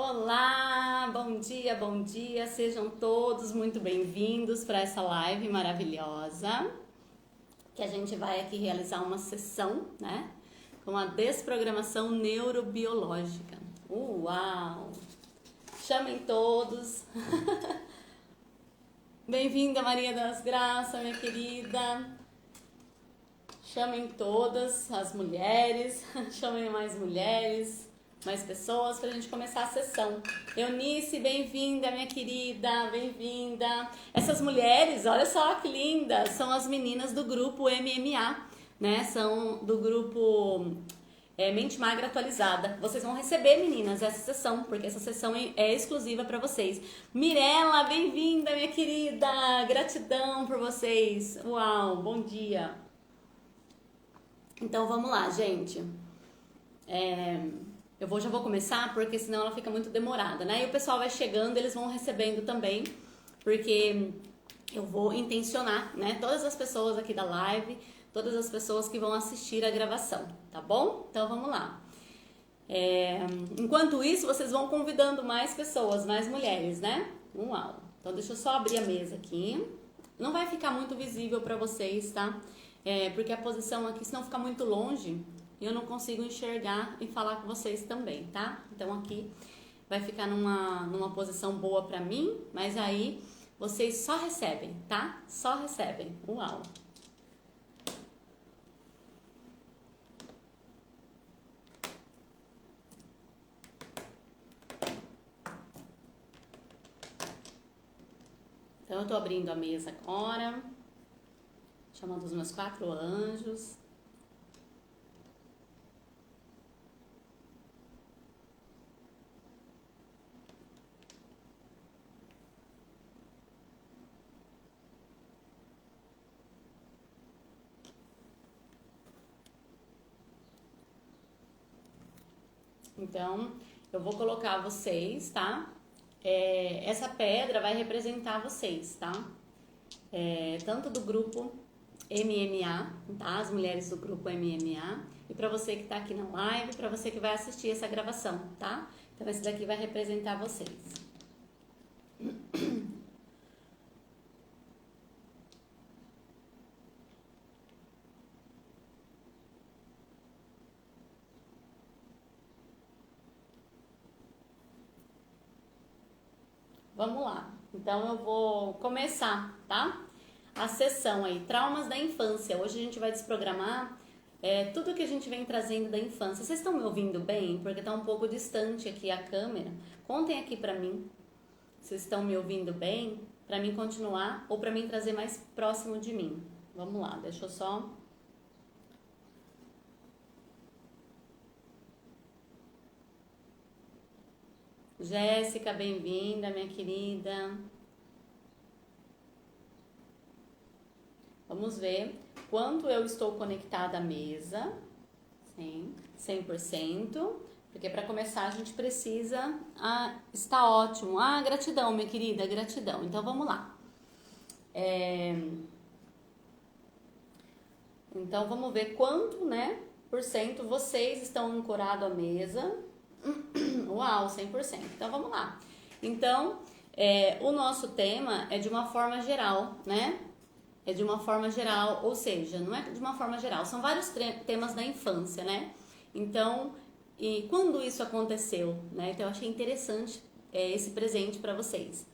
Olá, bom dia, sejam todos muito bem-vindos para essa live maravilhosa, que a gente vai aqui realizar uma sessão, né, com a desprogramação neurobiológica. Uau! Chamem todos. Bem-vinda, Maria das Graças, minha querida. Chamem todas as mulheres, chamem mais mulheres, mais pessoas para a gente começar a sessão. Eunice, bem-vinda, minha querida, bem-vinda. Essas mulheres, olha só que lindas, são as meninas do grupo MMA, né? São do grupo Mente Magra Atualizada. Vocês vão receber, meninas, essa sessão, porque essa sessão é exclusiva para vocês. Mirella, bem-vinda, minha querida, gratidão por vocês. Uau, bom dia. Então vamos lá, gente. Já vou começar, porque senão ela fica muito demorada, né? E o pessoal vai chegando, eles vão recebendo também, porque eu vou intencionar, né? Todas as pessoas aqui da live, todas as pessoas que vão assistir a gravação, tá bom? Então vamos lá. Enquanto isso, vocês vão convidando mais pessoas, mais mulheres, né? Uau! Então deixa eu só abrir a mesa aqui. Não vai ficar muito visível para vocês, tá? Porque a posição aqui, senão fica muito longe, eu não consigo enxergar e falar com vocês também, tá? Então aqui vai ficar numa posição boa pra mim, mas aí vocês só recebem, tá? Só recebem. Uau! Então eu tô abrindo a mesa agora, chamando os meus 4 anjos. Então, eu vou colocar vocês, tá? Essa pedra vai representar vocês, tá? Tanto do grupo MMA, tá? As mulheres do grupo MMA. E pra você que tá aqui na live, pra você que vai assistir essa gravação, tá? Então, esse daqui vai representar vocês. Vamos lá. Então, eu vou começar, tá? A sessão aí, traumas da infância. Hoje a gente vai desprogramar tudo que a gente vem trazendo da infância. Vocês estão me ouvindo bem? Porque tá um pouco distante aqui a câmera. Contem aqui pra mim. Vocês estão me ouvindo bem? Pra mim continuar ou pra mim trazer mais próximo de mim? Vamos lá, deixa eu só... Jéssica, bem-vinda, minha querida. Vamos ver quanto eu estou conectada à mesa. Sim, 100%. Porque para começar a gente precisa... está ótimo. Gratidão, minha querida, gratidão. Então vamos lá. Então vamos ver quanto, né, por cento vocês estão ancorados à mesa. Uau, 100%. Então vamos lá. Então, o nosso tema é de uma forma geral, né? É de uma forma geral, ou seja, não é de uma forma geral, são vários temas da infância, né? Então, e quando isso aconteceu, né? Então eu achei interessante esse presente para vocês.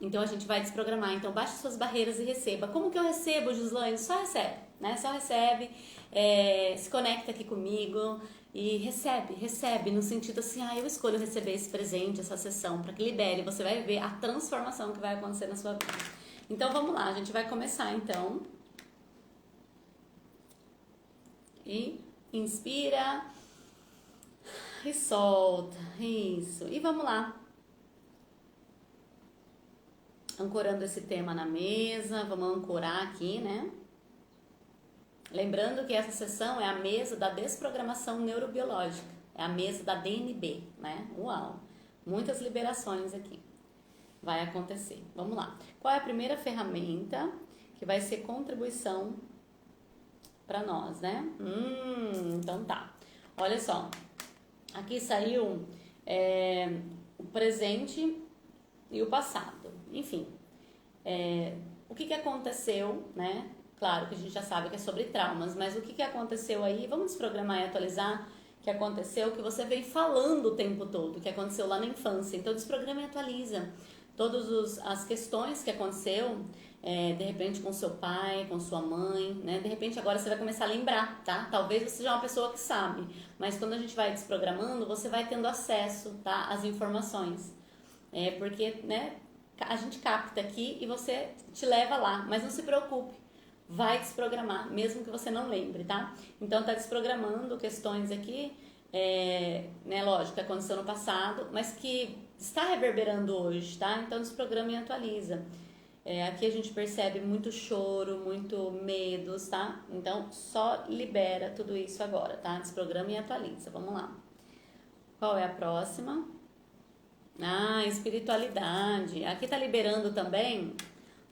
Então a gente vai desprogramar. Então baixe suas barreiras e receba. Como que eu recebo, Gislaine? Só recebe, né? Só recebe, se conecta aqui comigo e recebe no sentido assim, eu escolho receber esse presente, essa sessão, para que libere. Você vai ver a transformação que vai acontecer na sua vida. Então vamos lá, a gente vai começar então. E inspira e solta, isso. E vamos lá. Ancorando esse tema na mesa, vamos ancorar aqui, né? Lembrando que essa sessão é a mesa da desprogramação neurobiológica, é a mesa da DNB, né? Uau! Muitas liberações aqui. Vai acontecer. Vamos lá. Qual é a primeira ferramenta que vai ser contribuição para nós, né? Então tá. Olha só. Aqui saiu o presente e o passado. Enfim, o que aconteceu, né? Claro que a gente já sabe que é sobre traumas, mas o que aconteceu aí? Vamos desprogramar e atualizar que aconteceu, que você vem falando o tempo todo, que aconteceu lá na infância. Então, desprograma e atualiza todas as questões que aconteceu, de repente com seu pai, com sua mãe, né? De repente agora você vai começar a lembrar, tá? Talvez você seja uma pessoa que sabe, mas quando a gente vai desprogramando, você vai tendo acesso, tá? Às informações. Porque, né? A gente capta aqui e você te leva lá, mas não se preocupe. Vai desprogramar, mesmo que você não lembre, tá? Então, tá desprogramando questões aqui, né, lógico, que aconteceu no passado, mas que está reverberando hoje, tá? Então, desprograma e atualiza. Aqui a gente percebe muito choro, muito medos, tá? Então, só libera tudo isso agora, tá? Desprograma e atualiza. Vamos lá. Qual é a próxima? Espiritualidade. Aqui tá liberando também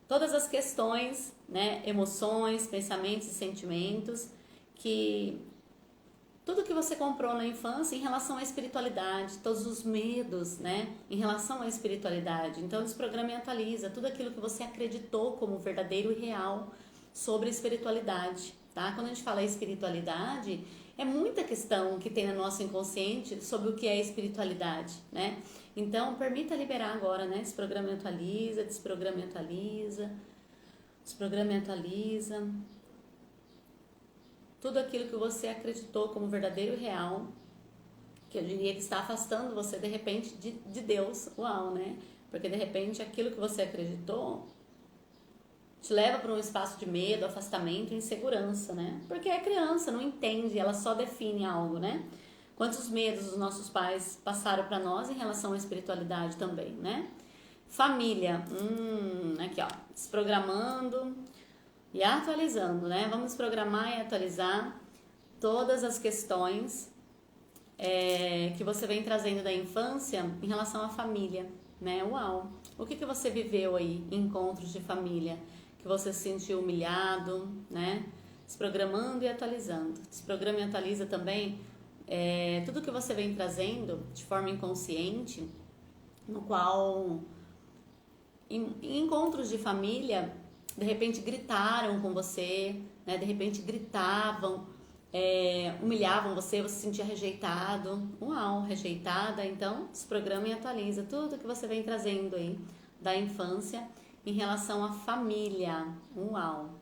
todas as questões, né, emoções, pensamentos e sentimentos, que tudo que você comprou na infância em relação à espiritualidade, todos os medos, né, em relação à espiritualidade. Então, desprograma e atualiza tudo aquilo que você acreditou como verdadeiro e real sobre espiritualidade, tá? Quando a gente fala espiritualidade, é muita questão que tem no nosso inconsciente sobre o que é espiritualidade, né? Então, permita liberar agora, né? Desprograma e atualiza, desprograma e atualiza, desprograma e atualiza. Tudo aquilo que você acreditou como verdadeiro e real, que eu diria que está afastando você, de repente, de Deus. Uau, né? Porque, de repente, aquilo que você acreditou te leva para um espaço de medo, afastamento e insegurança, né? Porque é criança, não entende, ela só define algo, né? Quantos medos os nossos pais passaram para nós em relação à espiritualidade também, né? Família, aqui ó, desprogramando e atualizando, né? Vamos desprogramar e atualizar todas as questões que você vem trazendo da infância em relação à família, né? Uau! O que você viveu aí em encontros de família? Que você se sentiu humilhado, né? Desprogramando e atualizando. Desprograma e atualiza também tudo que você vem trazendo de forma inconsciente, no qual em encontros de família, de repente gritaram com você, né? De repente gritavam, humilhavam você se sentia rejeitado. Uau, rejeitada. Então, desprograma e atualiza tudo que você vem trazendo aí da infância em relação à família. Uau,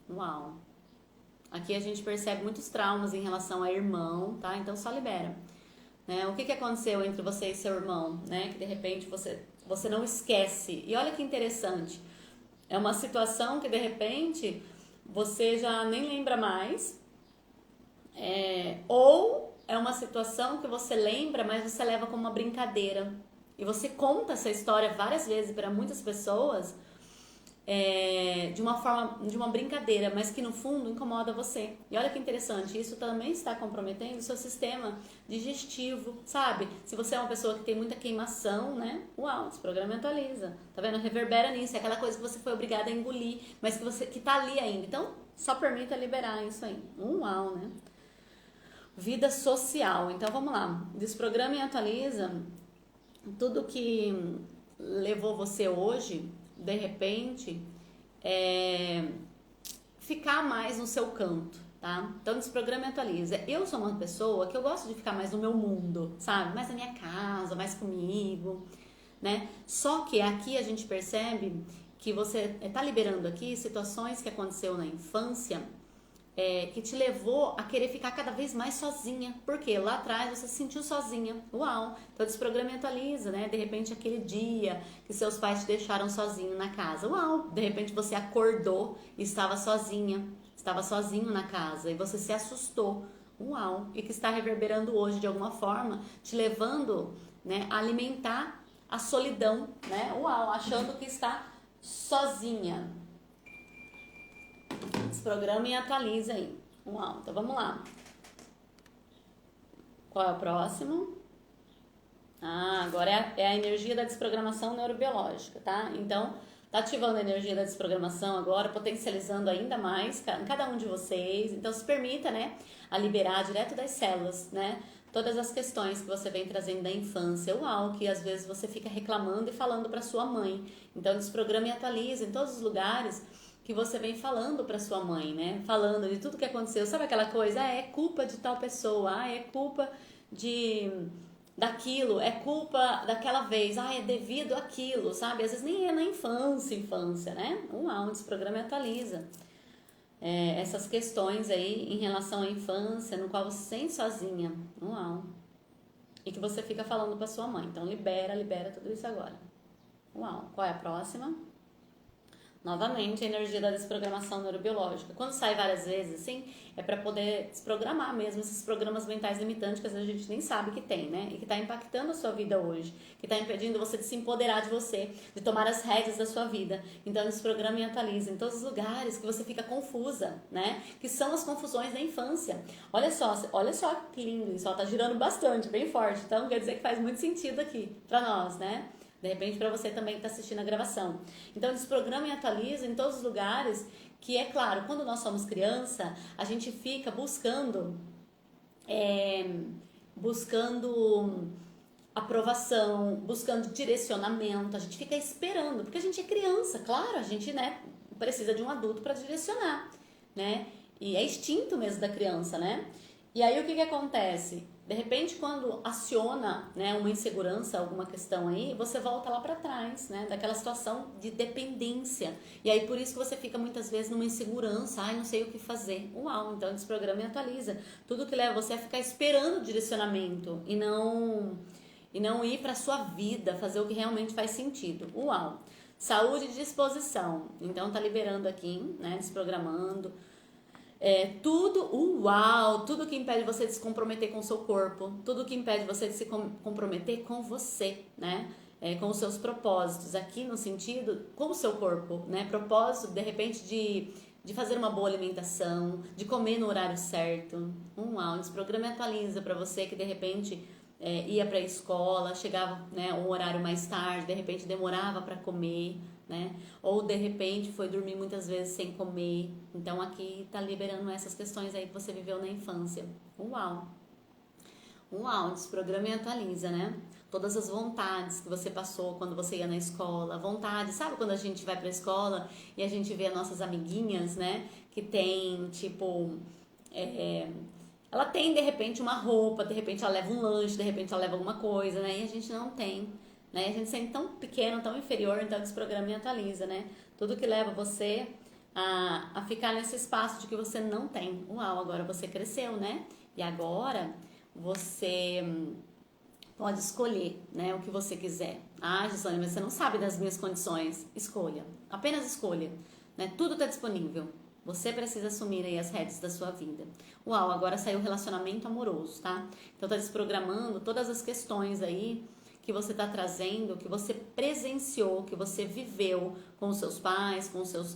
uau. Aqui a gente percebe muitos traumas em relação a irmão, tá? Então só libera. Né? O que aconteceu entre você e seu irmão, né? Que de repente você não esquece. E olha que interessante. É uma situação que de repente você já nem lembra mais. Ou é uma situação que você lembra, mas você leva como uma brincadeira. E você conta essa história várias vezes para muitas pessoas de uma forma, de uma brincadeira, mas que no fundo incomoda você. E olha que interessante, isso também está comprometendo o seu sistema digestivo, sabe? Se você é uma pessoa que tem muita queimação, né? Uau, desprograma e atualiza. Tá vendo? Reverbera nisso, é aquela coisa que você foi obrigada a engolir, mas que tá ali ainda. Então, só permita liberar isso aí. Uau, né? Vida social. Então, vamos lá. Desprograma e atualiza tudo que levou você hoje, de repente, ficar mais no seu canto, tá? Então, desprograma e atualiza. Eu sou uma pessoa que eu gosto de ficar mais no meu mundo, sabe? Mais na minha casa, mais comigo, né? Só que aqui a gente percebe que você tá liberando aqui situações que aconteceu na infância, que te levou a querer ficar cada vez mais sozinha. Porque lá atrás você se sentiu sozinha. Uau! Então desprograma e atualiza, né? De repente aquele dia que seus pais te deixaram sozinho na casa. Uau! De repente você acordou e estava sozinha. Estava sozinho na casa e você se assustou. Uau! E que está reverberando hoje de alguma forma, te levando, né, a alimentar a solidão, né? Uau! Achando que está sozinha. Desprograma e atualiza aí. Uau, então vamos lá. Qual é o próximo? Agora é a energia da desprogramação neurobiológica, tá? Então, tá ativando a energia da desprogramação agora, potencializando ainda mais cada um de vocês. Então, se permita, né, a liberar direto das células, né, todas as questões que você vem trazendo da infância, uau, que às vezes você fica reclamando e falando para sua mãe. Então desprograma e atualiza em todos os lugares que você vem falando para sua mãe, né? Falando de tudo que aconteceu. Sabe aquela coisa? Ah, é culpa de tal pessoa. Ah, é culpa de daquilo. É culpa daquela vez. Ah, é devido àquilo, sabe? Às vezes nem é na infância, né? Uau, desprograma e atualiza. Essas questões aí em relação à infância, no qual você se sente sozinha. Uau. E que você fica falando para sua mãe. Então libera tudo isso agora. Uau. Qual é a próxima? Novamente, a energia da desprogramação neurobiológica. Quando sai várias vezes, assim, é para poder desprogramar mesmo esses programas mentais limitantes que às vezes a gente nem sabe que tem, né? E que está impactando a sua vida hoje, que está impedindo você de se empoderar de você, de tomar as rédeas da sua vida. Então, desprograma e atualiza em todos os lugares que você fica confusa, né? Que são as confusões da infância. Olha só que lindo isso, ó, tá girando bastante, bem forte. Então, quer dizer que faz muito sentido aqui para nós, né? De repente para você também que está assistindo a gravação. Então desprograma e atualiza em todos os lugares, que é claro, quando nós somos criança, a gente fica buscando aprovação, buscando direcionamento, a gente fica esperando, porque a gente é criança, claro, a gente, né, precisa de um adulto para direcionar, né? E é instinto mesmo da criança, né? E aí o que acontece? De repente, quando aciona, né, uma insegurança, alguma questão aí, você volta lá para trás, né, daquela situação de dependência. E aí, por isso que você fica muitas vezes numa insegurança, não sei o que fazer. Uau, então desprograma e atualiza. Tudo que leva você a ficar esperando o direcionamento e não ir para sua vida, fazer o que realmente faz sentido. Uau. Saúde e disposição. Então, tá liberando aqui, né, desprogramando. Tudo que impede você de se comprometer com o seu corpo, tudo que impede você de se comprometer com você, né? Com os seus propósitos, aqui no sentido, com o seu corpo, né? Propósito, de repente, de fazer uma boa alimentação, de comer no horário certo. Desprograma e atualiza para você que, de repente, ia para a escola, chegava, né, um horário mais tarde, de repente demorava para comer, né? Ou de repente foi dormir muitas vezes sem comer. Então aqui tá liberando essas questões aí que você viveu na infância. Uau, desprograma e atualiza, né? Todas as vontades que você passou quando você ia na escola, vontade, sabe quando a gente vai pra escola e a gente vê as nossas amiguinhas, né? Que tem, tipo, ela tem de repente uma roupa, de repente ela leva um lanche, de repente ela leva alguma coisa, né? E a gente não tem. Né? A gente se sente tão pequeno, tão inferior, então desprograma e atualiza, né? Tudo que leva você a ficar nesse espaço de que você não tem. Uau, agora você cresceu, né? E agora você pode escolher, né, o que você quiser. Gisane, mas você não sabe das minhas condições. Escolha, apenas escolha, né? Tudo está disponível. Você precisa assumir aí as rédeas da sua vida. Uau, agora saiu o relacionamento amoroso, tá? Então tá desprogramando todas as questões aí que você está trazendo, que você presenciou, que você viveu com os seus pais, com os seus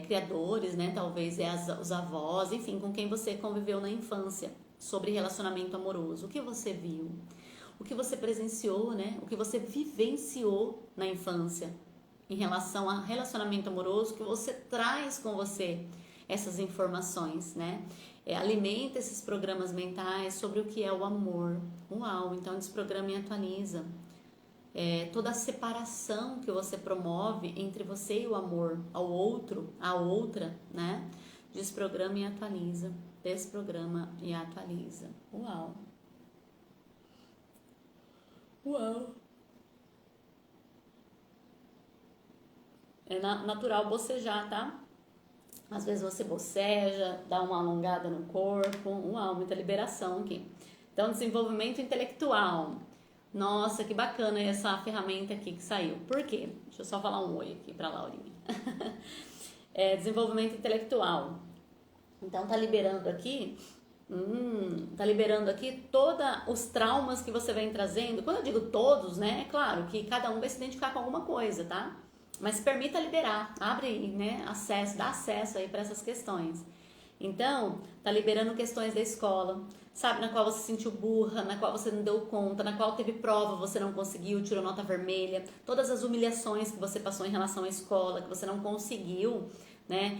criadores, né? Talvez os avós, enfim, com quem você conviveu na infância, sobre relacionamento amoroso. O que você viu? O que você presenciou, né? O que você vivenciou na infância em relação a relacionamento amoroso, que você traz com você essas informações, né? Alimenta esses programas mentais sobre o que é o amor. Uau, então desprograma e atualiza. Toda a separação que você promove entre você e o amor, ao outro, à outra, né? Desprograma e atualiza. Desprograma e atualiza. Uau. É natural bocejar, tá? Às vezes você boceja, dá uma alongada no corpo. Uau, muita liberação aqui. Então, desenvolvimento intelectual. Nossa, que bacana essa ferramenta aqui que saiu. Por quê? Deixa eu só falar um oi aqui pra Laurinha. Desenvolvimento intelectual. Então, tá liberando aqui todos os traumas que você vem trazendo. Quando eu digo todos, né? É claro que cada um vai se identificar com alguma coisa, tá? Mas permita liberar, abre aí, né, dá acesso aí para essas questões. Então, tá liberando questões da escola, sabe, na qual você se sentiu burra, na qual você não deu conta, na qual teve prova, você não conseguiu, tirou nota vermelha, todas as humilhações que você passou em relação à escola, que você não conseguiu, né?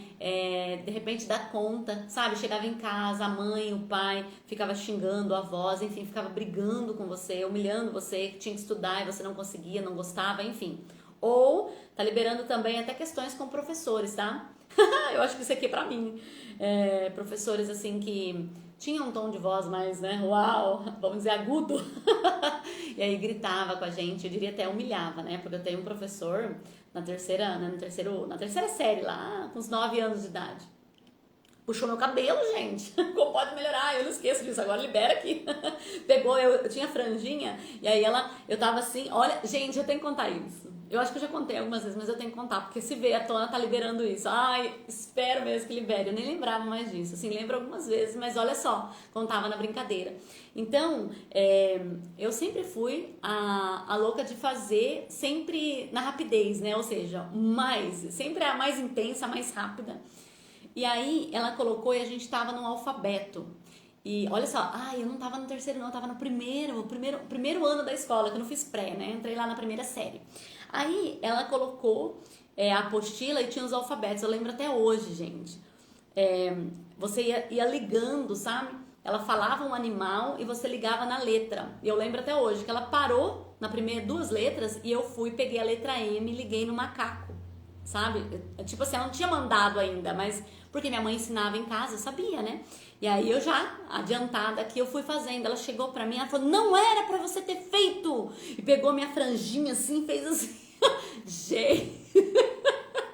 De repente dar conta, sabe? Chegava em casa, a mãe, o pai ficava xingando, a avós, enfim, ficava brigando com você, humilhando você, que tinha que estudar e você não conseguia, não gostava, enfim. Ou tá liberando também até questões com professores, tá? Eu acho que isso aqui é pra mim. Professores assim que tinham um tom de voz mais, né? Uau, vamos dizer, agudo. E aí gritava com a gente, eu diria até humilhava, né? Porque eu tenho um professor na terceira, né, na terceira série lá, com uns 9 anos de idade. Puxou meu cabelo, gente. Como pode melhorar? Eu não esqueço disso, agora libera aqui. Pegou, eu tinha franjinha, e aí eu tava assim, olha, gente, eu tenho que contar isso. Eu acho que eu já contei algumas vezes, mas eu tenho que contar, porque se vê, a Tona tá liberando isso. Ai, espero mesmo que libere. Eu nem lembrava mais disso. Assim, lembro algumas vezes, mas olha só, contava na brincadeira. Então, eu sempre fui a louca de fazer sempre na rapidez, né? Ou seja, sempre a mais intensa, a mais rápida. E aí, ela colocou e a gente tava no alfabeto. E olha só, eu não tava no terceiro não, eu tava no primeiro ano da escola, que eu não fiz pré, né? Entrei lá na primeira série. Aí ela colocou a apostila e tinha os alfabetos, eu lembro até hoje, gente. Você ia ligando, sabe? Ela falava um animal e você ligava na letra. E eu lembro até hoje que ela parou na primeira 2 letras e eu peguei a letra M e liguei no macaco, sabe? Tipo assim, ela não tinha mandado ainda, mas porque minha mãe ensinava em casa, eu sabia, né? E aí eu já, adiantada aqui, eu fui fazendo. Ela chegou pra mim, ela falou, não era pra você ter feito! E pegou minha franjinha assim, fez assim. Gente,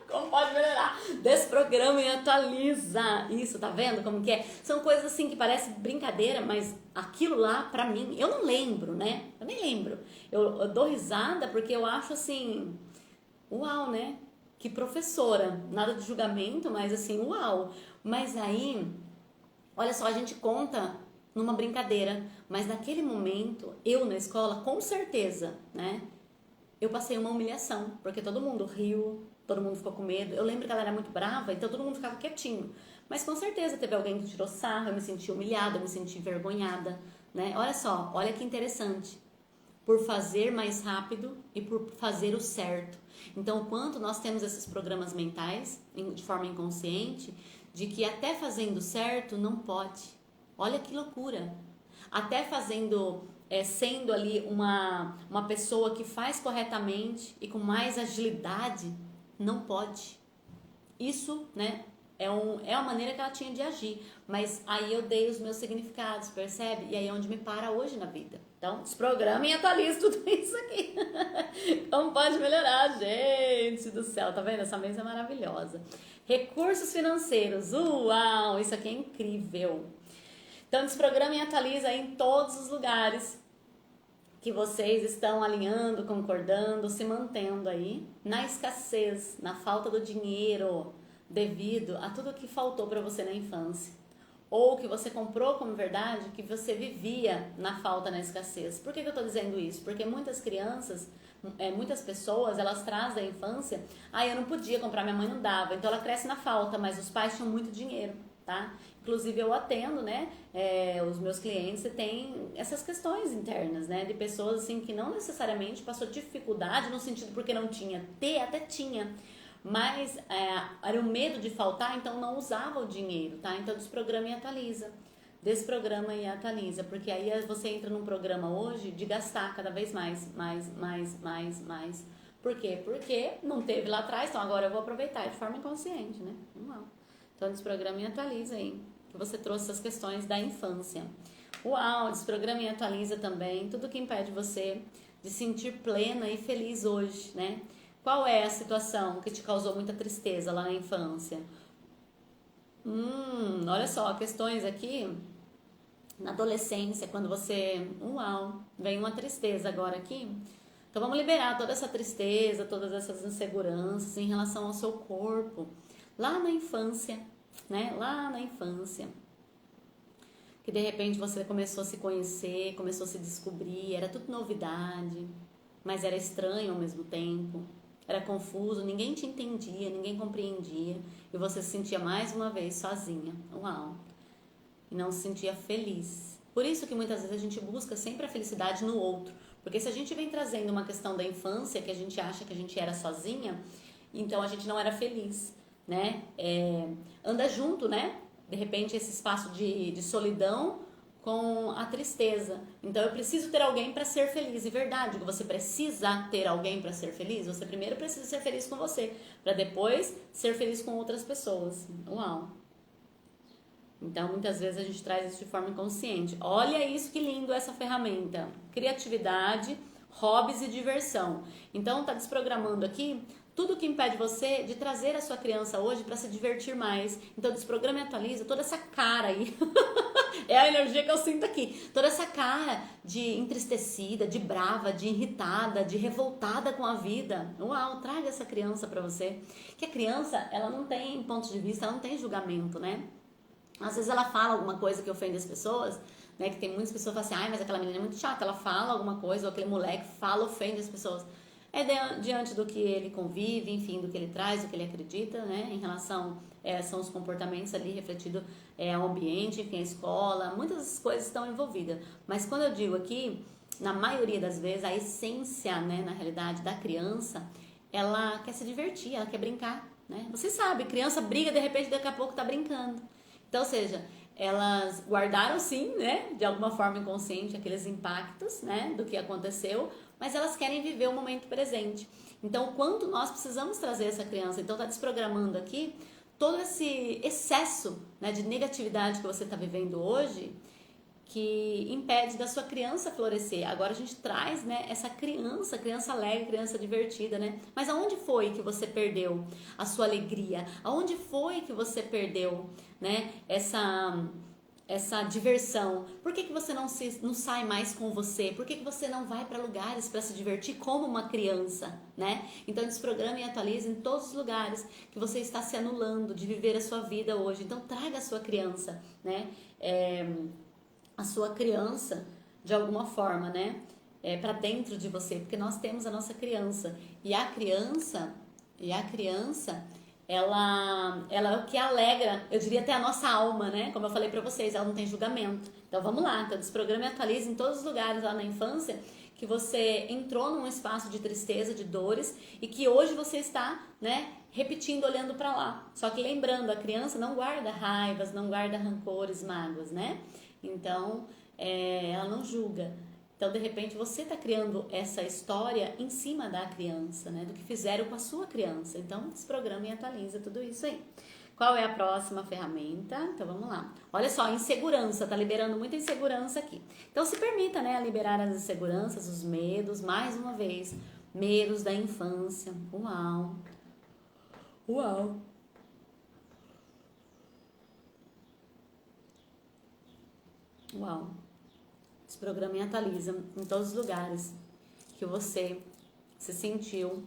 como pode melhorar? Desprograma e atualiza. Isso, tá vendo como que é? São coisas assim que parecem brincadeira, mas aquilo lá, pra mim, eu não lembro, né? Eu nem lembro. Eu dou risada porque eu acho assim, uau, né? Que professora, nada de julgamento, mas assim, uau. Mas aí, olha só, a gente conta numa brincadeira, mas naquele momento, eu na escola, com certeza, né? Eu passei uma humilhação, porque todo mundo riu, todo mundo ficou com medo. Eu lembro que ela era muito brava, então todo mundo ficava quietinho. Mas com certeza teve alguém que tirou sarro, eu me senti humilhada, eu me senti envergonhada, né? Olha só, olha que interessante. Por fazer mais rápido e por fazer o certo. Então, o quanto nós temos esses programas mentais, de forma inconsciente, de que até fazendo certo não pode. Olha que loucura. Até fazendo, sendo ali uma pessoa que faz corretamente e com mais agilidade, não pode. Isso, né, é a maneira que ela tinha de agir. Mas aí eu dei os meus significados, percebe? E aí é onde me para hoje na vida. Então, desprograma e atualiza tudo isso aqui. Como pode melhorar, gente do céu. Tá vendo? Essa mesa é maravilhosa. Recursos financeiros. Uau! Isso aqui é incrível. Então, desprograma e atualiza em todos os lugares que vocês estão alinhando, concordando, se mantendo aí na escassez, na falta do dinheiro, devido a tudo que faltou para você na infância. Ou que você comprou como verdade, que você vivia na falta, na escassez. Por que eu estou dizendo isso? Porque muitas crianças, muitas pessoas, elas trazem da infância, eu não podia comprar, minha mãe não dava, então ela cresce na falta, mas os pais tinham muito dinheiro, tá? Inclusive eu atendo, né, os meus clientes, e tem essas questões internas, né, de pessoas assim que não necessariamente passou dificuldade no sentido porque não tinha, até tinha, mas era o medo de faltar, então não usava o dinheiro, tá? Então desprograma e atualiza. Desprograma e atualiza, porque aí você entra num programa hoje de gastar cada vez mais. Por quê? Porque não teve lá atrás, então agora eu vou aproveitar de forma inconsciente, né? Uau. Então desprograma e atualiza aí, que você trouxe essas questões da infância. Uau, desprograma e atualiza também tudo que impede você de sentir plena e feliz hoje, né? Qual é a situação que te causou muita tristeza lá na infância? Olha só, questões aqui na adolescência, quando você... Uau, vem uma tristeza agora aqui. Então vamos liberar toda essa tristeza, todas essas inseguranças em relação ao seu corpo. Lá na infância, né? Lá na infância. Que de repente você começou a se conhecer, começou a se descobrir, era tudo novidade, mas era estranho ao mesmo tempo. Era confuso, ninguém te entendia, ninguém compreendia. E você se sentia mais uma vez sozinha. Uau! E não se sentia feliz. Por isso que muitas vezes a gente busca sempre a felicidade no outro. Porque se a gente vem trazendo uma questão da infância, que a gente acha que a gente era sozinha, então a gente não era feliz, né? Anda junto, né? De repente esse espaço de solidão com a tristeza. Então eu preciso ter alguém para ser feliz. E verdade, que você precisa ter alguém para ser feliz. Você primeiro precisa ser feliz com você, para depois ser feliz com outras pessoas. Uau! Então muitas vezes a gente traz isso de forma inconsciente. Olha isso que lindo essa ferramenta. Criatividade, hobbies e diversão. Então tá desprogramando aqui tudo que impede você de trazer a sua criança hoje para se divertir mais. Então desprograma e atualiza toda essa cara aí. É a energia que eu sinto aqui. Toda essa cara de entristecida, de brava, de irritada, de revoltada com a vida. Uau, traga essa criança para você. Que a criança, ela não tem ponto de vista, ela não tem julgamento, né? Às vezes ela fala alguma coisa que ofende as pessoas, né? Que tem muitas pessoas que falam assim, ai, mas aquela menina é muito chata. Ela fala alguma coisa, ou aquele moleque fala, ofende as pessoas. Diante do que ele convive, enfim, do que ele traz, do que ele acredita, né? Em relação, são os comportamentos ali refletidos ao ambiente, enfim, a escola, muitas coisas estão envolvidas. Mas quando eu digo aqui, na maioria das vezes, a essência, né, na realidade, da criança, ela quer se divertir, ela quer brincar, né? Você sabe, criança briga, de repente, daqui a pouco tá brincando. Então, ou seja, elas guardaram sim, né, de alguma forma inconsciente, aqueles impactos, né, do que aconteceu, mas elas querem viver o momento presente. Então, o quanto nós precisamos trazer essa criança? Então, tá desprogramando aqui todo esse excesso, né, de negatividade que você está vivendo hoje, que impede da sua criança florescer. Agora a gente traz, né, essa criança alegre, criança divertida, né? Mas aonde foi que você perdeu a sua alegria? Aonde foi que você perdeu, né, essa diversão? Por que você não sai mais com você? Por que você não vai para lugares para se divertir como uma criança, né? Então desprograma e atualiza em todos os lugares que você está se anulando de viver a sua vida hoje. Então traga a sua criança, né? A sua criança de alguma forma, né? Para dentro de você, porque nós temos a nossa criança e a criança ela é o que alegra, eu diria até a nossa alma, né? Como eu falei para vocês, ela não tem julgamento. Então vamos lá, então desprograma e atualiza em todos os lugares lá na infância que você entrou num espaço de tristeza, de dores e que hoje você está, né, repetindo, olhando para lá. Só que lembrando, a criança não guarda raivas, não guarda rancores, mágoas, né? Então ela não julga. Então, de repente, você está criando essa história em cima da criança, né? Do que fizeram com a sua criança. Então, desprograma e atualiza tudo isso aí. Qual é a próxima ferramenta? Então, vamos lá. Olha só, insegurança. Tá liberando muita insegurança aqui. Então, se permita, né? A liberar as inseguranças, os medos. Mais uma vez, medos da infância. Uau! Uau! Uau! Desprograma e atualiza em todos os lugares que você se sentiu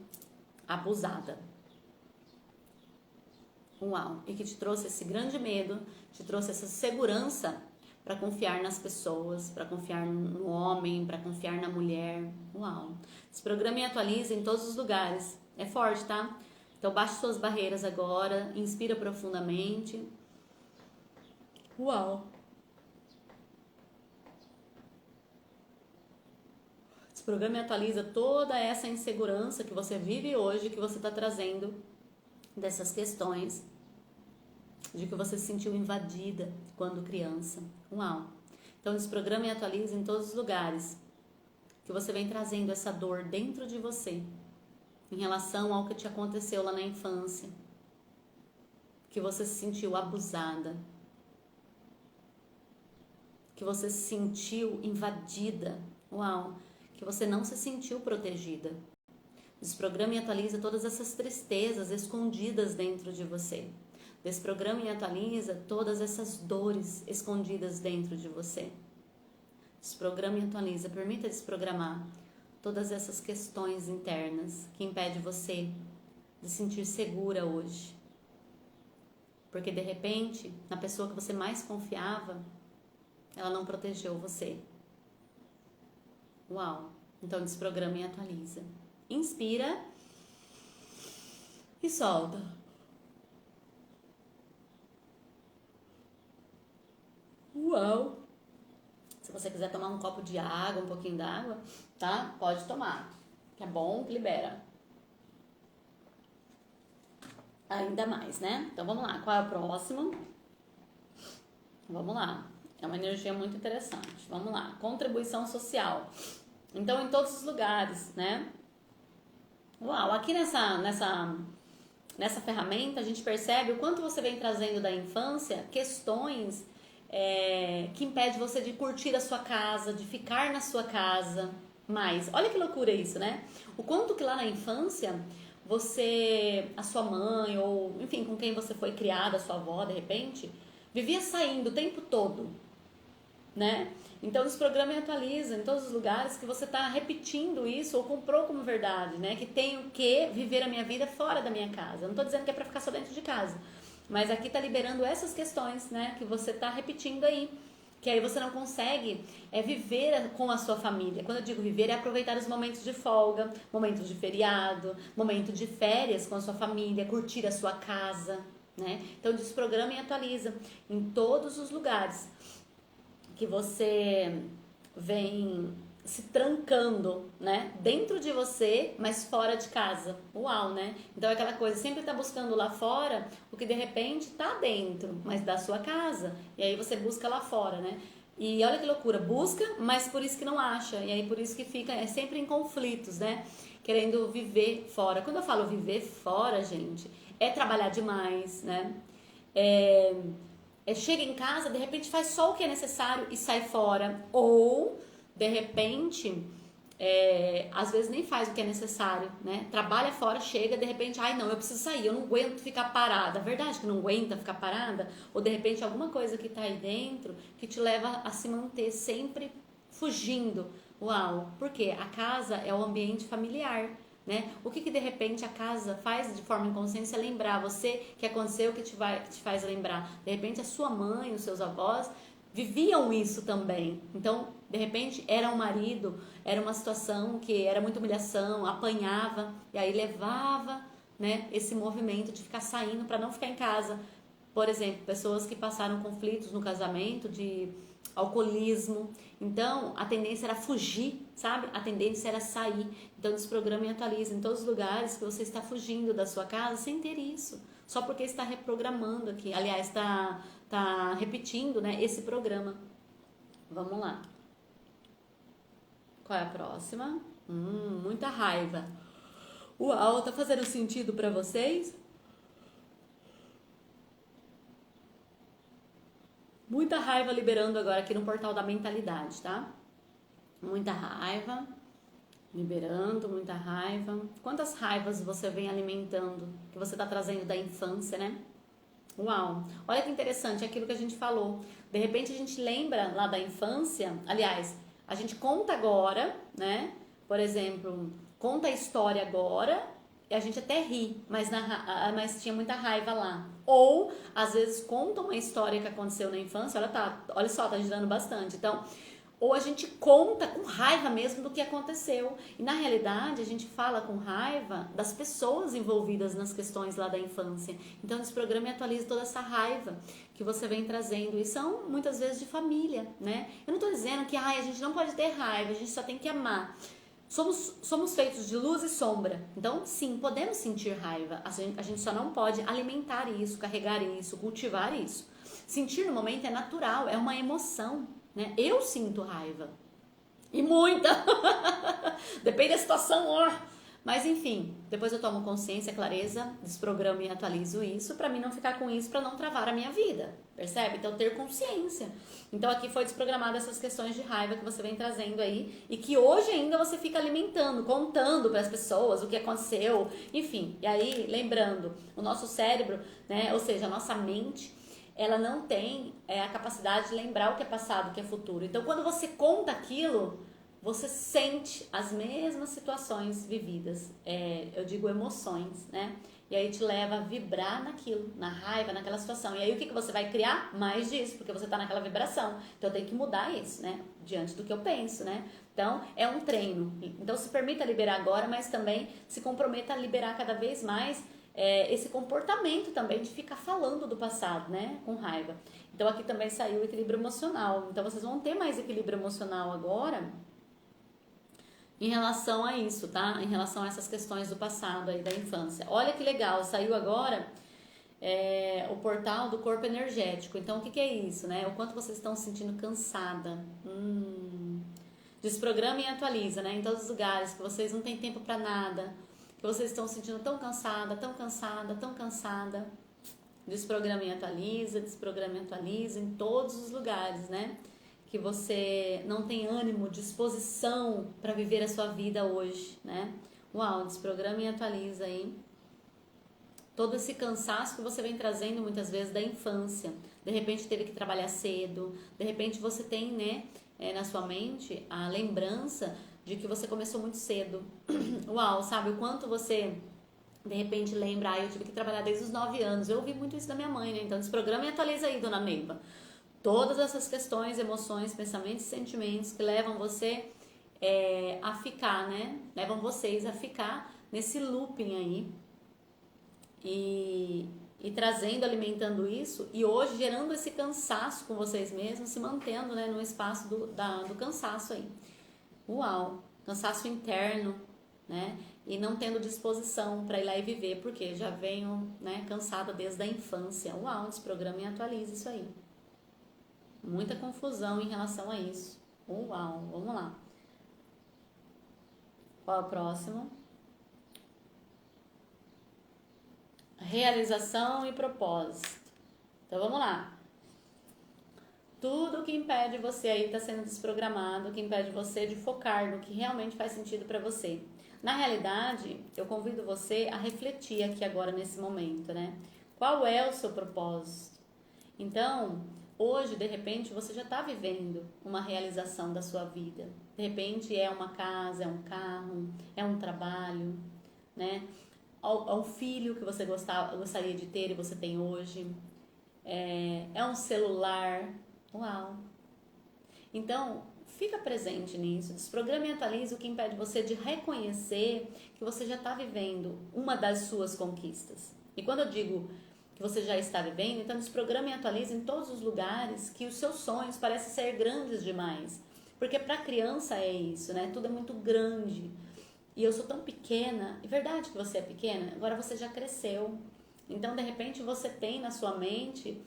abusada. Uau! E que te trouxe esse grande medo, te trouxe essa segurança para confiar nas pessoas, para confiar no homem, para confiar na mulher. Uau! Desprograma e atualiza em todos os lugares. É forte, tá? Então baixe suas barreiras agora, inspira profundamente. Uau! Desprograma e atualiza toda essa insegurança que você vive hoje, que você está trazendo dessas questões, de que você se sentiu invadida quando criança. Uau! Então desprograma e atualiza em todos os lugares que você vem trazendo essa dor dentro de você, em relação ao que te aconteceu lá na infância, que você se sentiu abusada, que você se sentiu invadida. Uau! Que você não se sentiu protegida. Desprograma e atualiza todas essas tristezas escondidas dentro de você. Desprograma e atualiza todas essas dores escondidas dentro de você. Desprograma e atualiza. Permita desprogramar todas essas questões internas que impedem você de se sentir segura hoje. Porque de repente, na pessoa que você mais confiava, ela não protegeu você. Uau! Então desprograma e atualiza. Inspira e solta. Uau! Se você quiser tomar um copo de água, um pouquinho d'água, tá? Pode tomar. Que é bom, que libera. ainda mais, né? Então vamos lá, qual é o próximo? Vamos lá, é uma energia muito interessante. Vamos lá, contribuição social. Então, em todos os lugares, né? Uau, aqui nessa ferramenta a gente percebe o quanto você vem trazendo da infância questões que impedem você de curtir a sua casa, de ficar na sua casa mais. Olha que loucura isso, né? O quanto que lá na infância você, a sua mãe ou enfim, com quem você foi criada, a sua avó de repente, vivia saindo o tempo todo, né? Então desprograma e atualiza em todos os lugares que você está repetindo isso ou comprou como verdade, né? Que tenho que viver a minha vida fora da minha casa. Eu não estou dizendo que é para ficar só dentro de casa, mas aqui está liberando essas questões, né? Que você está repetindo aí. Que aí você não consegue viver com a sua família. Quando eu digo viver, é aproveitar os momentos de folga, momentos de feriado, momento de férias com a sua família, curtir a sua casa, né? Então desprograma e atualiza em todos os lugares que você vem se trancando, né? Dentro de você, mas fora de casa. Uau, né? Então é aquela coisa, sempre tá buscando lá fora o que de repente tá dentro, mas da sua casa. E aí você busca lá fora, né? E olha que loucura, busca, mas por isso que não acha. E aí por isso que fica sempre em conflitos, né? Querendo viver fora. Quando eu falo viver fora, gente, é trabalhar demais, né? Chega em casa, de repente faz só o que é necessário e sai fora. Ou, de repente, às vezes nem faz o que é necessário, né? Trabalha fora, chega, de repente, ai não, eu preciso sair, eu não aguento ficar parada. Verdade que não aguenta ficar parada? Ou de repente alguma coisa que tá aí dentro que te leva a se manter sempre fugindo. Uau, porque a casa é o ambiente familiar. Né? O que de repente a casa faz de forma inconsciente é lembrar você que aconteceu, que te faz lembrar. De repente a sua mãe, os seus avós viviam isso também. Então, de repente era um marido, era uma situação que era muita humilhação, apanhava e aí levava, né, esse movimento de ficar saindo para não ficar em casa. Por exemplo, pessoas que passaram conflitos no casamento de alcoolismo. Então, a tendência era fugir, sabe? A tendência era sair. Então, desprograma e atualiza em todos os lugares que você está fugindo da sua casa sem ter isso. Só porque está reprogramando aqui. Aliás, está repetindo, né, esse programa. Vamos lá. Qual é a próxima? Muita raiva. Uau, tá fazendo sentido para vocês? Muita raiva liberando agora aqui no portal da mentalidade, tá? Muita raiva, liberando, muita raiva. Quantas raivas você vem alimentando, que você tá trazendo da infância, né? Uau! Olha que interessante aquilo que a gente falou. De repente a gente lembra lá da infância, aliás, a gente conta agora, né? Por exemplo, conta a história agora e a gente até ri, mas tinha muita raiva lá. Ou, às vezes, conta uma história que aconteceu na infância, olha só, tá girando bastante. Então, ou a gente conta com raiva mesmo do que aconteceu. E, na realidade, a gente fala com raiva das pessoas envolvidas nas questões lá da infância. Então, esse programa atualiza toda essa raiva que você vem trazendo. E são, muitas vezes, de família, né? Eu não tô dizendo que a gente não pode ter raiva, a gente só tem que amar. Somos feitos de luz e sombra. Então, sim, podemos sentir raiva. A gente só não pode alimentar isso, carregar isso, cultivar isso. Sentir no momento é natural, é uma emoção, né? Eu sinto raiva. E muita! Depende da situação, ó. Mas enfim, depois eu tomo consciência, clareza, desprogramo e atualizo isso para mim não ficar com isso, para não travar a minha vida, percebe? Então ter consciência. Então aqui foi desprogramada essas questões de raiva que você vem trazendo aí e que hoje ainda você fica alimentando, contando para as pessoas o que aconteceu, enfim. E aí, lembrando, o nosso cérebro, né, ou seja, a nossa mente, ela não tem a capacidade de lembrar o que é passado, o que é futuro. Então quando você conta aquilo, você sente as mesmas situações vividas, eu digo emoções, né? E aí te leva a vibrar naquilo, na raiva, naquela situação. E aí o que você vai criar? Mais disso, porque você tá naquela vibração. Então eu tenho que mudar isso, né? Diante do que eu penso, né? Então é um treino. Então se permita liberar agora, mas também se comprometa a liberar cada vez mais esse comportamento também de ficar falando do passado, né? Com raiva. Então aqui também saiu o equilíbrio emocional. Então vocês vão ter mais equilíbrio emocional agora em relação a isso, tá? Em relação a essas questões do passado aí, da infância. Olha que legal, saiu agora o portal do corpo energético. Então, o que é isso, né? O quanto vocês estão se sentindo cansada. Desprograma e atualiza, né? Em todos os lugares, que vocês não têm tempo para nada, que vocês estão se sentindo tão cansada, tão cansada, tão cansada. Desprograma e atualiza em todos os lugares, né? Que você não tem ânimo, disposição para viver a sua vida hoje, né? Uau, desprograma e atualiza aí. Todo esse cansaço que você vem trazendo muitas vezes da infância. De repente teve que trabalhar cedo, de repente você tem, né, na sua mente a lembrança de que você começou muito cedo. Uau, sabe o quanto você de repente lembra, eu tive que trabalhar desde os 9 anos. Eu ouvi muito isso da minha mãe, né? Então desprograma e atualiza aí, dona Neiva. Todas essas questões, emoções, pensamentos e sentimentos que levam você a ficar, né? Levam vocês a ficar nesse looping aí. E trazendo, alimentando isso, e hoje gerando esse cansaço com vocês mesmos, se mantendo, né, no espaço do cansaço aí. Uau! Cansaço interno, né? E não tendo disposição para ir lá e viver, porque já venho, né, cansada desde a infância. Uau! Desprograma e atualiza isso aí. Muita confusão em relação a isso. Uau! Vamos lá. Qual é o próximo? Realização e propósito. Então vamos lá. Tudo que impede você aí está sendo desprogramado, que impede você de focar no que realmente faz sentido para você. Na realidade, eu convido você a refletir aqui agora nesse momento, né? Qual é o seu propósito? Então, hoje, de repente, você já está vivendo uma realização da sua vida. De repente é uma casa, é um carro, é um trabalho, né? Ao filho que você gostaria de ter e você tem hoje, é um celular. Uau! Então, fica presente nisso, desprograma e atualiza o que impede você de reconhecer que você já está vivendo uma das suas conquistas. E quando eu digo que você já está vivendo, então desprograma e atualiza em todos os lugares que os seus sonhos parecem ser grandes demais. Porque para a criança é isso, né? Tudo é muito grande. E eu sou tão pequena, é verdade que você é pequena, agora você já cresceu. Então, de repente, você tem na sua mente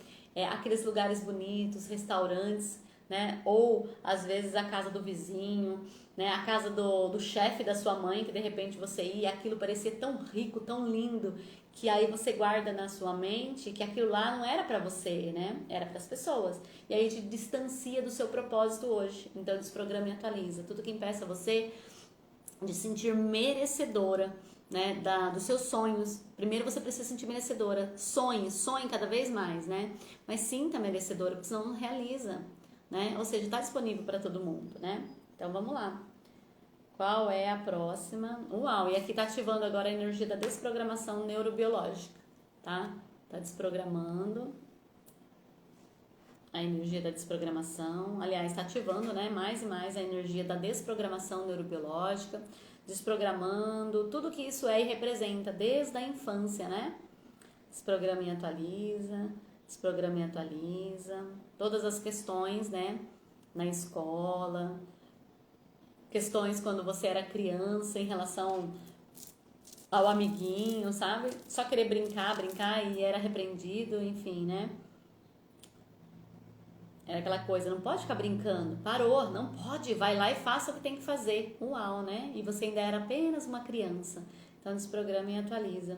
aqueles lugares bonitos, restaurantes, né? Ou, às vezes, a casa do vizinho, né? A casa do chefe da sua mãe, que de repente você ia e aquilo parecia tão rico, tão lindo, que aí você guarda na sua mente que aquilo lá não era para você, né? Era para as pessoas. E aí te distancia do seu propósito hoje. Então, desprograma e atualiza. Tudo que impeça você de sentir merecedora, né, dos seus sonhos. Primeiro você precisa sentir merecedora. Sonhe cada vez mais, né? Mas sinta merecedora, porque senão não realiza, né? Ou seja, está disponível para todo mundo, né? Então vamos lá. Qual é a próxima? Uau, e aqui tá ativando agora a energia da desprogramação neurobiológica, tá? Tá desprogramando a energia da desprogramação, aliás, está ativando, né, mais e mais a energia da desprogramação neurobiológica, desprogramando tudo que isso é e representa desde a infância, né? Desprograma e atualiza, desprograma e atualiza, todas as questões, né, na escola, questões quando você era criança em relação ao amiguinho, sabe? Só querer brincar e era repreendido, enfim, né? Era aquela coisa, não pode ficar brincando, parou, não pode, vai lá e faça o que tem que fazer. Uau, né? E você ainda era apenas uma criança. Então desprograma e atualiza.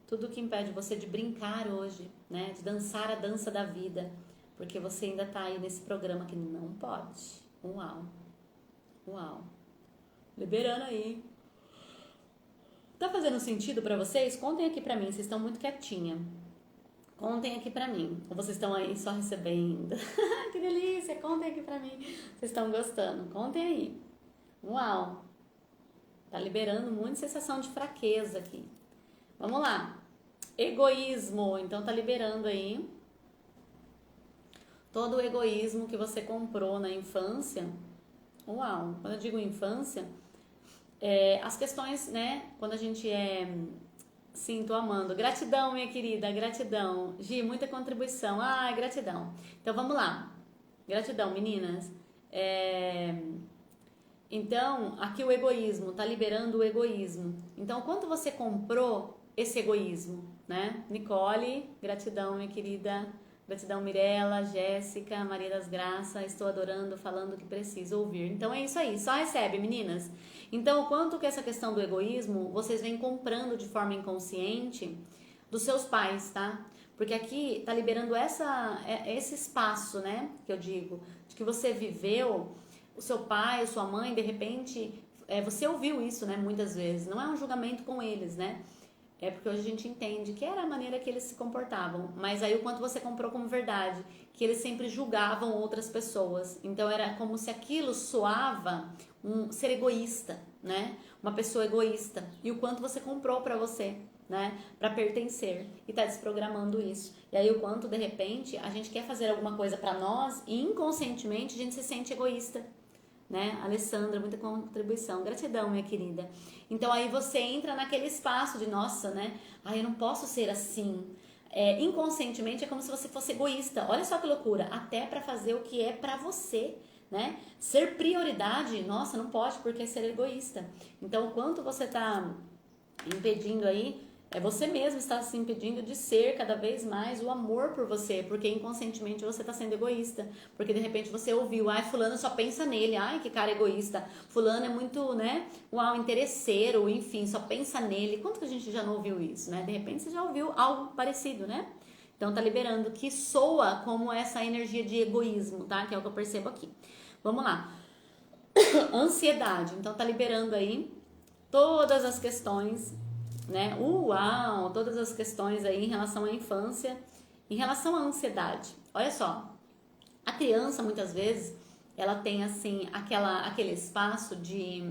Tudo que impede você de brincar hoje, né? De dançar a dança da vida. Porque você ainda tá aí nesse programa que não pode. Uau. Uau. Liberando aí. Tá fazendo sentido pra vocês? Contem aqui pra mim, vocês estão muito quietinha. Contem aqui pra mim. Ou vocês estão aí só recebendo? Que delícia! Contem aqui pra mim. Vocês estão gostando? Contem aí. Uau! Tá liberando muita sensação de fraqueza aqui. Vamos lá. Egoísmo. Então tá liberando aí todo o egoísmo que você comprou na infância. Uau! Quando eu digo infância, as questões, né? Quando a gente Sim, tô amando. Gratidão, minha querida, gratidão. Gi, muita contribuição. Ai, gratidão. Então, vamos lá. Gratidão, meninas. Então, aqui o egoísmo, tá liberando o egoísmo. Então, quanto você comprou esse egoísmo, né? Nicole, gratidão, minha querida. Gratidão, Mirella, Jéssica, Maria das Graças. Estou adorando, falando o que preciso ouvir. Então, é isso aí. Só recebe, meninas. Então, o quanto que essa questão do egoísmo, vocês vêm comprando de forma inconsciente dos seus pais, tá? Porque aqui tá liberando esse espaço, né? Que eu digo, de que você viveu, o seu pai, a sua mãe, de repente, você ouviu isso, né? Muitas vezes. Não é um julgamento com eles, né? É porque hoje a gente entende que era a maneira que eles se comportavam. Mas aí o quanto você comprou como verdade, que eles sempre julgavam outras pessoas. Então era como se aquilo soava um ser egoísta, né? Uma pessoa egoísta. E o quanto você comprou pra você, né? Pra pertencer. E tá desprogramando isso. E aí o quanto, de repente, a gente quer fazer alguma coisa pra nós e inconscientemente a gente se sente egoísta. Né? Alessandra, muita contribuição. Gratidão, minha querida. Então aí você entra naquele espaço de, nossa, né? Eu não posso ser assim. Inconscientemente é como se você fosse egoísta. Olha só que loucura. Até para fazer o que é para você, né? Ser prioridade, nossa, não pode porque é ser egoísta. Então, o quanto você tá impedindo aí, você mesmo está se impedindo de ser cada vez mais o amor por você, porque inconscientemente você está sendo egoísta, porque de repente você ouviu, fulano só pensa nele, que cara egoísta, fulano é muito, né, interesseiro, enfim, só pensa nele. Quanto que a gente já não ouviu isso, né? De repente você já ouviu algo parecido, né? Então tá liberando, que soa como essa energia de egoísmo, tá? Que é o que eu percebo aqui. Vamos lá. Ansiedade, então tá liberando aí todas as questões, né? Uau, todas as questões aí em relação à infância, em relação à ansiedade. Olha só, a criança muitas vezes ela tem assim aquele espaço de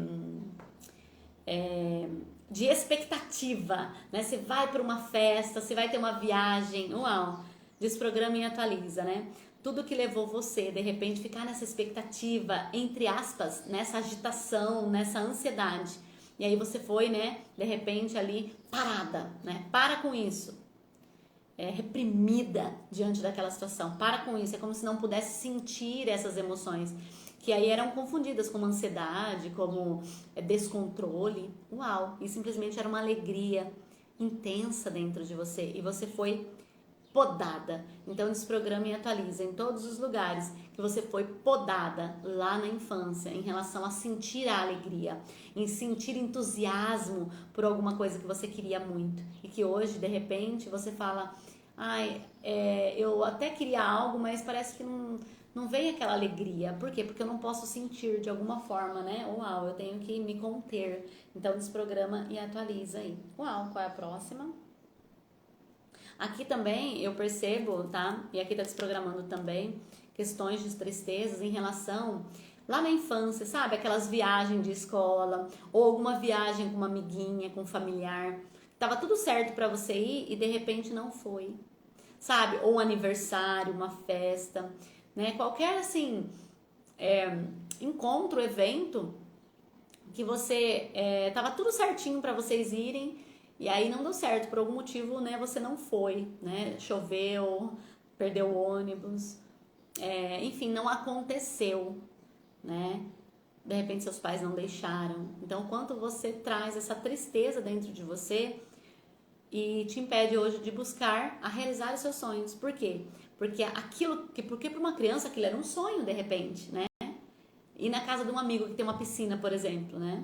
expectativa, né? Você vai para uma festa, você vai ter uma viagem, uau, desprograma e atualiza, né? Tudo que levou você, de repente, ficar nessa expectativa, entre aspas, nessa agitação, nessa ansiedade. E aí você foi, né, de repente ali, parada, né? Para com isso. Reprimida diante daquela situação. Para com isso. É como se não pudesse sentir essas emoções. Que aí eram confundidas como ansiedade, como descontrole. Uau! E simplesmente era uma alegria intensa dentro de você. E você foi podada. Então desprograma e atualiza em todos os lugares que você foi podada lá na infância em relação a sentir a alegria, em sentir entusiasmo por alguma coisa que você queria muito e que hoje de repente você fala, eu até queria algo, mas parece que não vem aquela alegria. Por quê? Porque eu não posso sentir de alguma forma, né? Uau, eu tenho que me conter. Então desprograma e atualiza aí. Uau, qual é a próxima? Aqui também eu percebo, tá? E aqui tá desprogramando também questões de tristezas em relação lá na infância, sabe? Aquelas viagens de escola ou alguma viagem com uma amiguinha, com um familiar. Tava tudo certo pra você ir e de repente não foi, sabe? Ou um aniversário, uma festa, né? Qualquer assim encontro, evento que você tava tudo certinho pra vocês irem. E aí não deu certo, por algum motivo, né, você não foi, né, choveu, perdeu o ônibus, enfim, não aconteceu, né, de repente seus pais não deixaram. Então, quanto você traz essa tristeza dentro de você e te impede hoje de buscar a realizar os seus sonhos. Por quê? Porque para uma criança aquilo era um sonho, de repente, né, ir na casa de um amigo que tem uma piscina, por exemplo, né.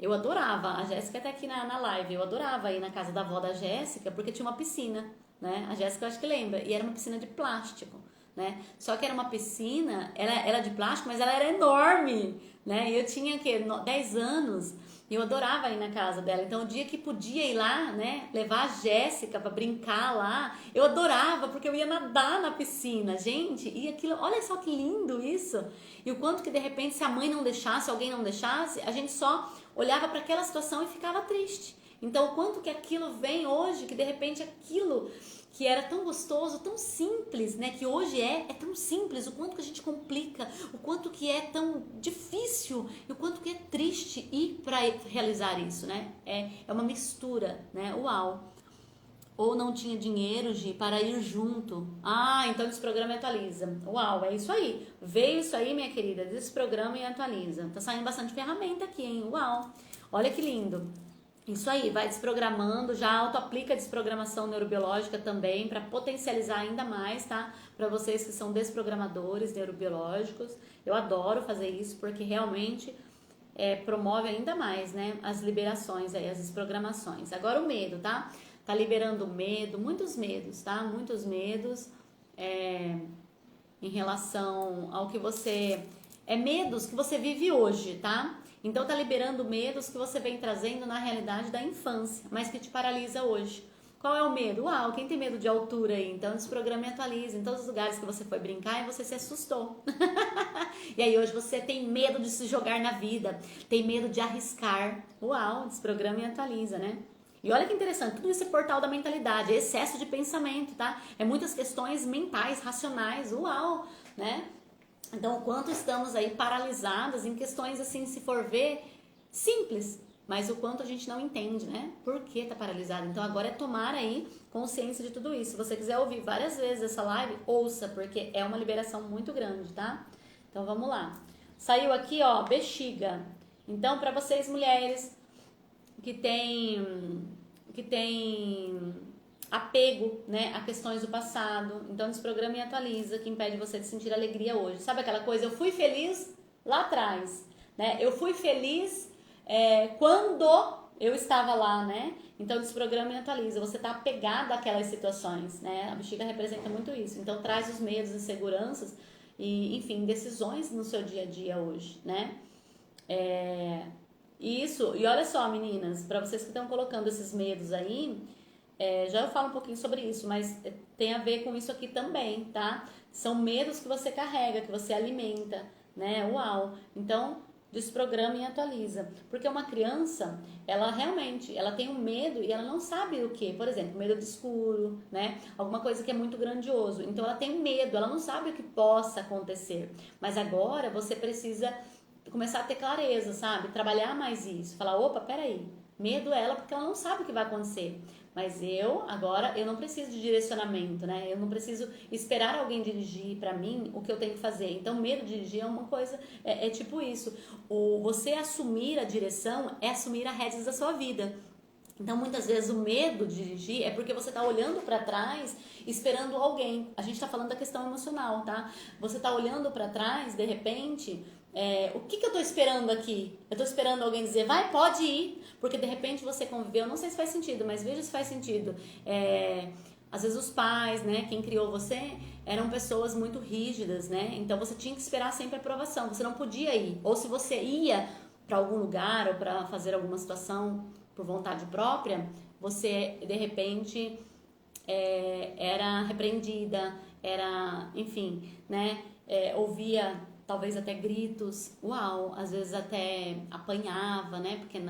Eu adorava, a Jéssica até aqui na live, eu adorava ir na casa da avó da Jéssica porque tinha uma piscina, né? A Jéssica eu acho que lembra, e era uma piscina de plástico, né? Só que era uma piscina, ela era de plástico, mas ela era enorme, né? E eu tinha, 10 anos, e eu adorava ir na casa dela. Então, o dia que podia ir lá, né? Levar a Jéssica pra brincar lá, eu adorava, porque eu ia nadar na piscina, gente. E aquilo, olha só que lindo isso. E o quanto que, de repente, se a mãe não deixasse, alguém não deixasse, a gente só olhava para aquela situação e ficava triste. Então, o quanto que aquilo vem hoje, que de repente aquilo que era tão gostoso, tão simples, né, que hoje é tão simples, o quanto que a gente complica, o quanto que é tão difícil e o quanto que é triste ir para realizar isso, né? É uma mistura, né? Uau! ou não tinha dinheiro, Gi, para ir junto. Ah, então desprograma e atualiza. Uau, é isso aí. Veio isso aí, minha querida, desprograma e atualiza. Tá saindo bastante ferramenta aqui, hein? Uau, olha que lindo. Isso aí, vai desprogramando, já auto-aplica a desprogramação neurobiológica também, para potencializar ainda mais, tá? Para vocês que são desprogramadores neurobiológicos. Eu adoro fazer isso, porque realmente promove ainda mais, né? As liberações aí, as desprogramações. Agora o medo, tá? Tá liberando medo, muitos medos, tá? Muitos medos em relação ao que você... medos que você vive hoje, tá? Então tá liberando medos que você vem trazendo na realidade da infância, mas que te paralisa hoje. Qual é o medo? Uau, quem tem medo de altura aí? Então desprograma e atualiza. Em todos os lugares que você foi brincar e você se assustou. E aí hoje você tem medo de se jogar na vida, tem medo de arriscar. Uau, desprograma e atualiza, né? E olha que interessante, tudo isso é portal da mentalidade, é excesso de pensamento, tá? É muitas questões mentais, racionais, uau, né? Então, o quanto estamos aí paralisadas em questões assim, se for ver, simples, mas o quanto a gente não entende, né? Por que tá paralisado? Então, agora é tomar aí consciência de tudo isso. Se você quiser ouvir várias vezes essa live, ouça, porque é uma liberação muito grande, tá? Então, vamos lá. Saiu aqui, ó, bexiga. Então, para vocês mulheres que tem apego, né, a questões do passado, então desprograma e atualiza, que impede você de sentir alegria hoje. Sabe aquela coisa, eu fui feliz lá atrás, né? Eu fui feliz quando eu estava lá, né? Então desprograma e atualiza. Você está apegado àquelas situações, né? A bexiga representa muito isso. Então traz os medos, inseguranças e, enfim, decisões no seu dia a dia hoje, né? Isso, e olha só, meninas, para vocês que estão colocando esses medos aí, já eu falo um pouquinho sobre isso, mas tem a ver com isso aqui também, tá? São medos que você carrega, que você alimenta, né? Uau! Então, desprograma e atualiza. Porque uma criança, ela realmente, ela tem um medo e ela não sabe o que. Por exemplo, medo de escuro, né? Alguma coisa que é muito grandioso. Então, ela tem medo, ela não sabe o que possa acontecer. Mas agora, você precisa começar a ter clareza, sabe? Trabalhar mais isso. Falar, opa, peraí. Medo é ela porque ela não sabe o que vai acontecer. Mas agora, eu não preciso de direcionamento, né? Eu não preciso esperar alguém dirigir pra mim o que eu tenho que fazer. Então, medo de dirigir é uma coisa, é tipo isso. Você assumir a direção é assumir as rédeas da sua vida. Então, muitas vezes, o medo de dirigir é porque você tá olhando pra trás, esperando alguém. A gente tá falando da questão emocional, tá? Você tá olhando pra trás, de repente... o que eu tô esperando aqui? Eu tô esperando alguém dizer, vai, pode ir, porque de repente você conviveu, não sei se faz sentido, mas veja se faz sentido. Às vezes os pais, né, quem criou você, eram pessoas muito rígidas, né? Então você tinha que esperar sempre a aprovação, você não podia ir. Ou se você ia para algum lugar ou para fazer alguma situação por vontade própria, você de repente era repreendida, enfim, né? Ouvia talvez até gritos, uau, às vezes até apanhava, né? Porque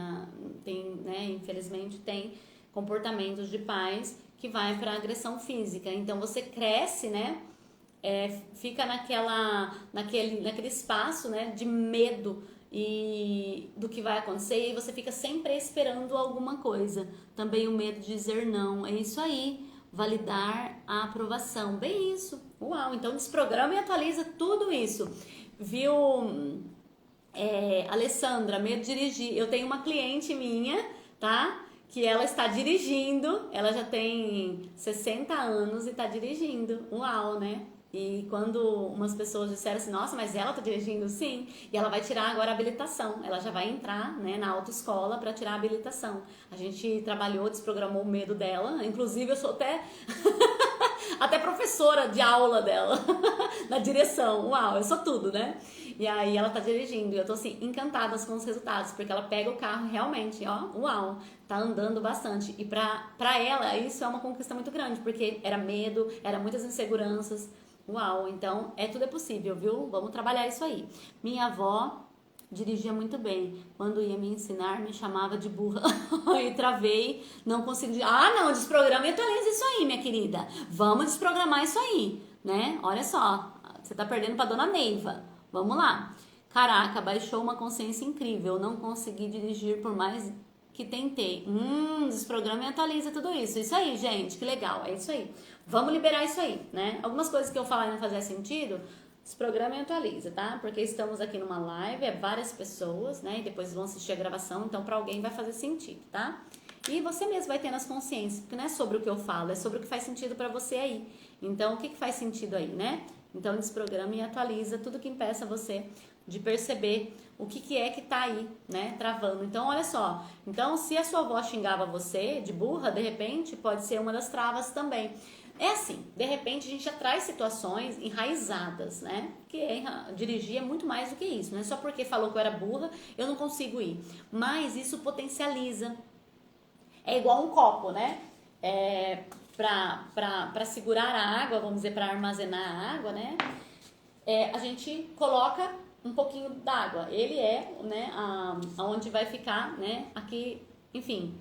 infelizmente tem comportamentos de pais que vai para agressão física. Então você cresce, né? Fica naquele espaço, né? De medo e do que vai acontecer e você fica sempre esperando alguma coisa. Também o medo de dizer não, é isso aí. Validar a aprovação, bem isso. Uau, então desprograma e atualiza tudo isso. Viu, Alessandra, medo de dirigir. Eu tenho uma cliente minha, tá? Que ela está dirigindo, ela já tem 60 anos e está dirigindo. Uau, né? E quando umas pessoas disseram assim, nossa, mas ela tá dirigindo? Sim. E ela vai tirar agora a habilitação. Ela já vai entrar, né, na autoescola para tirar a habilitação. A gente trabalhou, desprogramou o medo dela. Inclusive, eu sou até professora de aula dela, na direção. Uau, eu sou tudo, né? E aí ela tá dirigindo e eu tô assim, encantada com os resultados, porque ela pega o carro e realmente, ó, uau, tá andando bastante. E pra ela, isso é uma conquista muito grande, porque era medo, era muitas inseguranças. Uau, então tudo é possível, viu? Vamos trabalhar isso aí. Minha avó dirigia muito bem. Quando ia me ensinar, me chamava de burra. E travei, não consegui. Ah, não, desprograma e atualiza isso aí, minha querida. Vamos desprogramar isso aí, né? Olha só, você tá perdendo pra dona Neiva. Vamos lá. Caraca, baixou uma consciência incrível. Não consegui dirigir por mais que tentei. Desprograma e atualiza tudo isso. Isso aí, gente, que legal, é isso aí. Vamos liberar isso aí, né? Algumas coisas que eu falar e não fazia sentido, desprograma e atualiza, tá? Porque estamos aqui numa live, é várias pessoas, né? E depois vão assistir a gravação, então para alguém vai fazer sentido, tá? E você mesmo vai tendo as consciências, porque não é sobre o que eu falo, é sobre o que faz sentido para você aí. Então, o que faz sentido aí, né? Então, desprograma e atualiza tudo que impeça você de perceber o que é que tá aí, né, travando. Então, olha só. Então, se a sua avó xingava você de burra, de repente, pode ser uma das travas também. É assim, de repente a gente atrai situações enraizadas, né? Porque dirigir é muito mais do que isso, não é só porque falou que eu era burra, eu não consigo ir. Mas isso potencializa. É igual um copo, né? Para segurar a água, vamos dizer, para armazenar a água, né? A gente coloca um pouquinho d'água. Ele é, né, aonde vai ficar, né, aqui, enfim,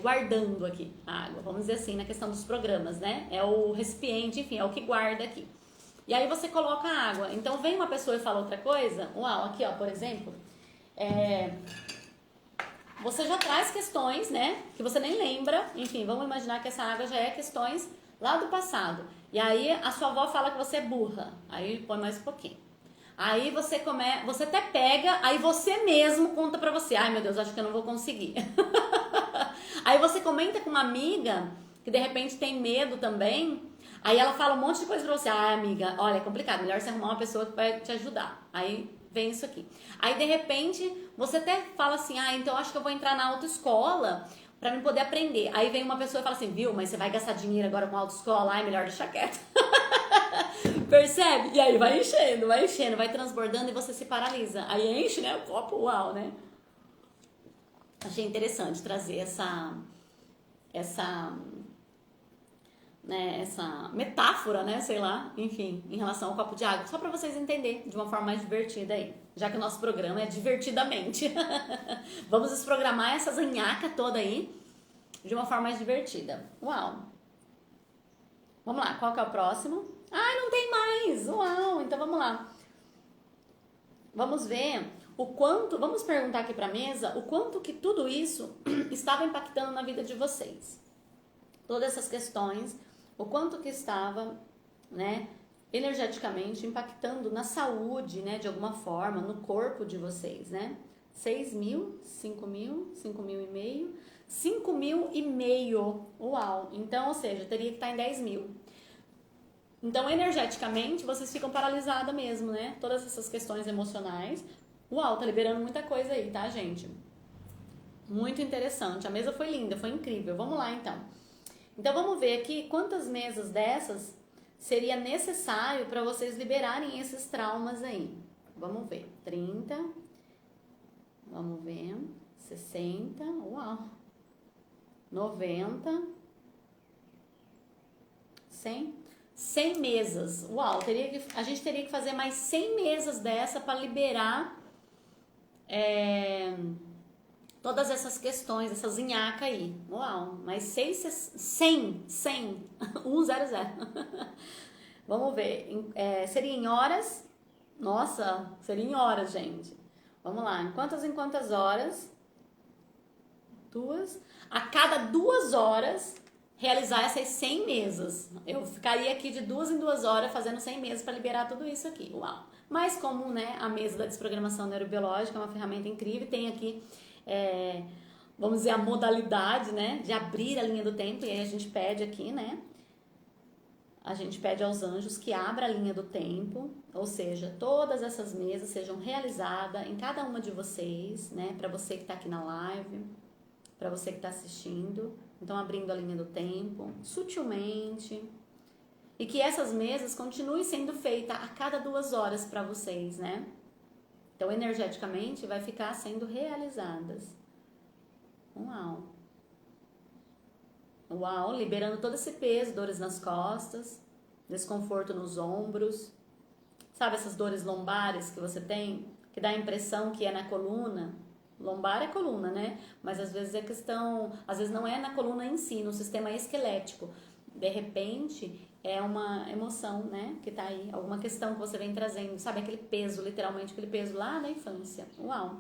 guardando aqui a água, vamos dizer assim, na questão dos programas, né? É o recipiente, enfim, é o que guarda aqui. E aí você coloca a água. Então vem uma pessoa e fala outra coisa. Uau, aqui ó, por exemplo, você já traz questões, né, que você nem lembra. Enfim, vamos imaginar que essa água já é questões lá do passado. E aí a sua avó fala que você é burra. Aí põe mais um pouquinho. Aí você até pega, aí você mesmo conta pra você. Ai meu Deus, acho que eu não vou conseguir. Aí você comenta com uma amiga que de repente tem medo também. Aí ela fala um monte de coisa pra você. Ah, amiga, olha, é complicado. Melhor você arrumar uma pessoa que vai te ajudar. Aí vem isso aqui. Aí de repente você até fala assim, então acho que eu vou entrar na autoescola pra mim poder aprender. Aí vem uma pessoa e fala assim, viu, mas você vai gastar dinheiro agora com autoescola? Ai, melhor deixar quieto. Percebe? E aí vai enchendo, vai transbordando e você se paralisa. Aí enche, né, o copo, uau, né? Achei interessante trazer essa metáfora, né, sei lá, enfim, em relação ao copo de água, só para vocês entenderem de uma forma mais divertida aí, já que o nosso programa é divertidamente. Vamos desprogramar essa zanhaca toda aí de uma forma mais divertida. Uau! Vamos lá, qual que é o próximo? Ai, não tem mais! Uau! Então vamos lá. Vamos ver o quanto, vamos perguntar aqui para a mesa, o quanto que tudo isso estava impactando na vida de vocês. Todas essas questões, o quanto que estava, né, energeticamente impactando na saúde, né, de alguma forma, no corpo de vocês, né? 6 mil, 5 mil, 5 mil e meio, 5 mil e meio, uau! Então, ou seja, teria que estar em 10 mil. Então, energeticamente, vocês ficam paralisadas mesmo, né? Todas essas questões emocionais. Uau, tá liberando muita coisa aí, tá, gente? Muito interessante. A mesa foi linda, foi incrível. Vamos lá, então. Então, vamos ver aqui quantas mesas dessas seria necessário para vocês liberarem esses traumas aí. Vamos ver. 30. Vamos ver. 60. Uau. 90. 100. 100 mesas. Uau, a gente teria que fazer mais 100 mesas dessa para liberar todas essas questões, essa zinhaca aí. Uau, mais 100, 100, 100. Vamos ver, seria em horas? Nossa, seria em horas, gente. Vamos lá, em quantas horas? 2. A cada 2 horas, realizar essas 100 mesas. Eu ficaria aqui de 2 em 2 horas fazendo 100 mesas para liberar tudo isso aqui. Uau! Mas como, né, a mesa da desprogramação neurobiológica é uma ferramenta incrível, tem aqui, vamos dizer, a modalidade, né, de abrir a linha do tempo, e aí a gente pede aqui, né, a gente pede aos anjos que abra a linha do tempo, ou seja, todas essas mesas sejam realizadas em cada uma de vocês, né, para você que está aqui na live, para você que está assistindo. Então, abrindo a linha do tempo, sutilmente. E que essas mesas continuem sendo feitas a cada 2 horas para vocês, né? Então, energeticamente, vai ficar sendo realizadas. Uau! Uau! Liberando todo esse peso, dores nas costas, desconforto nos ombros. Sabe essas dores lombares que você tem? Que dá a impressão que é na coluna? Lombar é coluna, né? Mas às vezes às vezes não é na coluna em si, no sistema esquelético. De repente, é uma emoção, né? Que tá aí, alguma questão que você vem trazendo, sabe? Aquele peso, literalmente aquele peso lá da infância. Uau!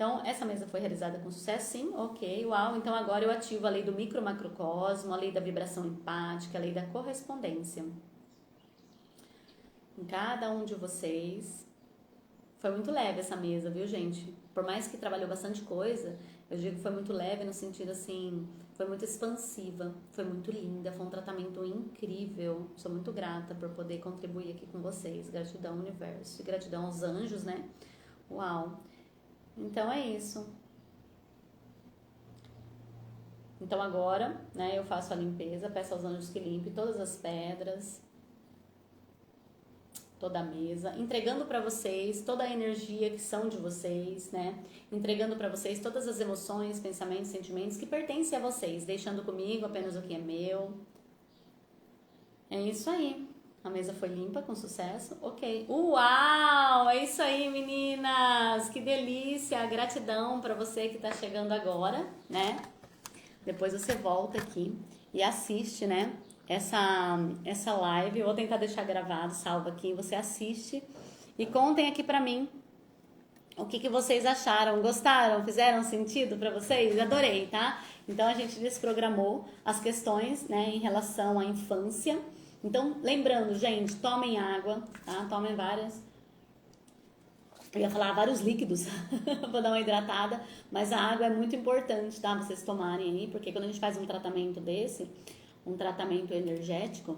Então, essa mesa foi realizada com sucesso? Sim, ok, uau. Então, agora eu ativo a lei do micro-macrocosmo, a lei da vibração empática, a lei da correspondência. Em cada um de vocês. Foi muito leve essa mesa, viu, gente? Por mais que trabalhou bastante coisa, eu digo que foi muito leve no sentido assim, foi muito expansiva, foi muito linda, foi um tratamento incrível. Sou muito grata por poder contribuir aqui com vocês. Gratidão, universo, e gratidão aos anjos, né? Uau! Então é isso. Então agora, né, eu faço a limpeza, peço aos anjos que limpem todas as pedras, toda a mesa, entregando para vocês toda a energia que são de vocês, né? Entregando para vocês todas as emoções, pensamentos, sentimentos que pertencem a vocês, deixando comigo apenas o que é meu. É isso aí. A mesa foi limpa com sucesso? Ok. Uau! É isso aí, meninas! Que delícia! Gratidão para você que está chegando agora, né? Depois você volta aqui e assiste, né? Essa live. Eu vou tentar deixar gravado, salvo aqui. Você assiste e contem aqui para mim o que vocês acharam. Gostaram? Fizeram sentido para vocês? Adorei, tá? Então a gente desprogramou as questões, né, em relação à infância. Então, lembrando, gente, tomem água, tá? Tomem várias. Eu ia falar vários líquidos, vou dar uma hidratada, mas a água é muito importante, tá? Vocês tomarem aí, porque quando a gente faz um tratamento desse, um tratamento energético,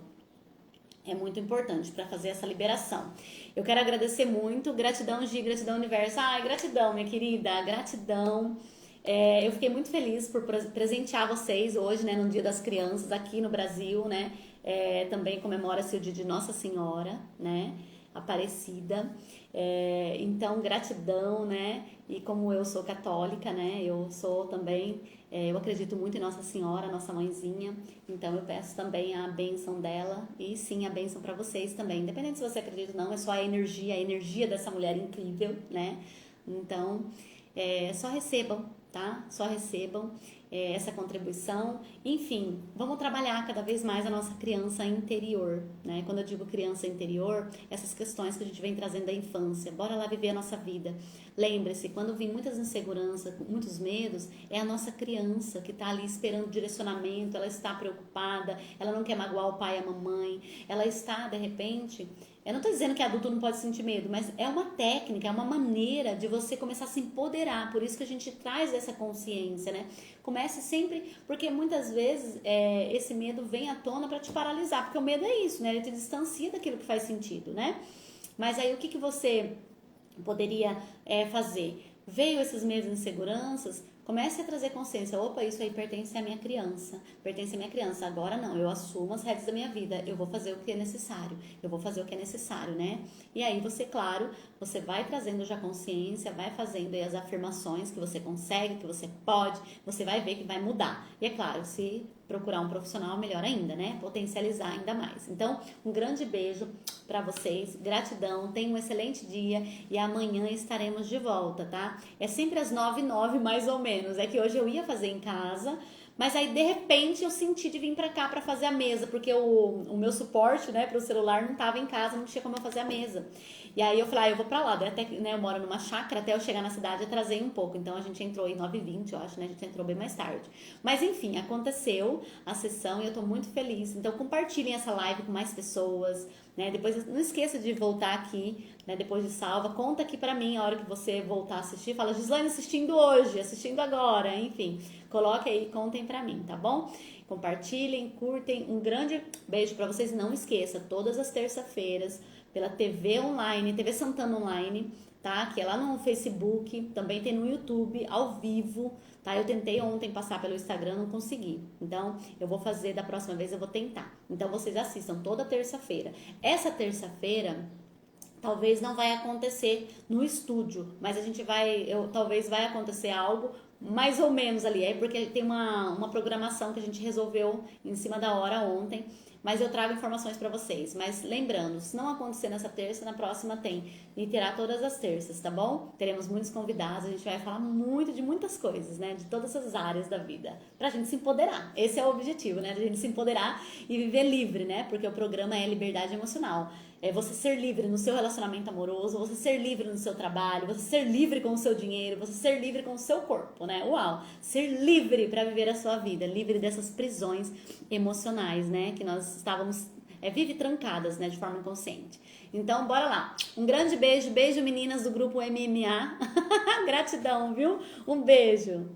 é muito importante para fazer essa liberação. Eu quero agradecer muito, gratidão Gi, gratidão universo. Ai, gratidão, minha querida, gratidão. Eu fiquei muito feliz por presentear vocês hoje, né, no Dia das Crianças aqui no Brasil, né? Também comemora-se o dia de Nossa Senhora, né? Aparecida. Então, gratidão, né? E como eu sou católica, né? Eu sou também, eu acredito muito em Nossa Senhora, nossa mãezinha. Então, eu peço também a bênção dela e sim a bênção para vocês também. Independente se você acredita ou não, é só a energia dessa mulher incrível, né? Então, só recebam, tá? Só recebam essa contribuição. Enfim, vamos trabalhar cada vez mais a nossa criança interior, né? Quando eu digo criança interior, essas questões que a gente vem trazendo da infância. Bora lá viver a nossa vida. Lembre-se, quando vem muitas inseguranças, muitos medos, é a nossa criança que está ali esperando direcionamento, ela está preocupada, ela não quer magoar o pai e a mamãe, ela está, de repente... Eu não estou dizendo que adulto não pode sentir medo, mas é uma técnica, é uma maneira de você começar a se empoderar. Por isso que a gente traz essa consciência, né? Comece sempre, porque muitas vezes esse medo vem à tona para te paralisar, porque o medo é isso, né? Ele te distancia daquilo que faz sentido, né? Mas aí o que você poderia fazer? Veio esses medos e inseguranças, comece a trazer consciência. Opa, isso aí pertence à minha criança. Pertence à minha criança. Agora não, eu assumo as rédeas da minha vida. Eu vou fazer o que é necessário. Eu vou fazer o que é necessário, né? E aí você, claro, você vai trazendo já consciência, vai fazendo aí as afirmações que você consegue, que você pode. Você vai ver que vai mudar. E é claro, se procurar um profissional, melhor ainda, né? Potencializar ainda mais. Então, um grande beijo para vocês. Gratidão. Tenham um excelente dia e amanhã estaremos de volta, tá? É sempre às 9h09, mais ou menos. É que hoje eu ia fazer em casa, mas aí de repente eu senti de vir pra cá pra fazer a mesa, porque o meu suporte, né, pro celular não tava em casa, não tinha como eu fazer a mesa. E aí eu falei, eu vou pra lá, daí até, né, eu moro numa chácara, até eu chegar na cidade eu atrasei um pouco, então a gente entrou em 9h20, eu acho, né, a gente entrou bem mais tarde. Mas enfim, aconteceu a sessão e eu tô muito feliz, então compartilhem essa live com mais pessoas, né, depois não esqueça de voltar aqui, né, depois de salva, conta aqui pra mim a hora que você voltar a assistir, fala, Gislaine assistindo hoje, assistindo agora, enfim, coloque aí, contem pra mim, tá bom? Compartilhem, curtem, um grande beijo pra vocês, não esqueça, todas as terças-feiras, pela TV Online, TV Santana Online, tá? Que é lá no Facebook, também tem no YouTube, ao vivo, tá? Eu tentei ontem passar pelo Instagram, não consegui. Então, eu vou fazer, da próxima vez eu vou tentar. Então, vocês assistam toda terça-feira. Essa terça-feira, talvez não vai acontecer no estúdio, mas a gente talvez vai acontecer algo mais ou menos ali, porque tem uma programação que a gente resolveu em cima da hora ontem, mas eu trago informações para vocês. Mas lembrando, se não acontecer nessa terça, na próxima tem. E terá todas as terças, tá bom? Teremos muitos convidados, a gente vai falar muito de muitas coisas, né? De todas as áreas da vida, pra gente se empoderar. Esse é o objetivo, né? Da gente se empoderar e viver livre, né? Porque o programa é liberdade emocional. É você ser livre no seu relacionamento amoroso, você ser livre no seu trabalho, você ser livre com o seu dinheiro, você ser livre com o seu corpo, né? Uau! Ser livre para viver a sua vida, livre dessas prisões emocionais, né? Que nós estávamos vive trancadas, né? De forma inconsciente. Então, bora lá. Um grande beijo, beijo meninas do grupo MMA. Gratidão, viu? Um beijo.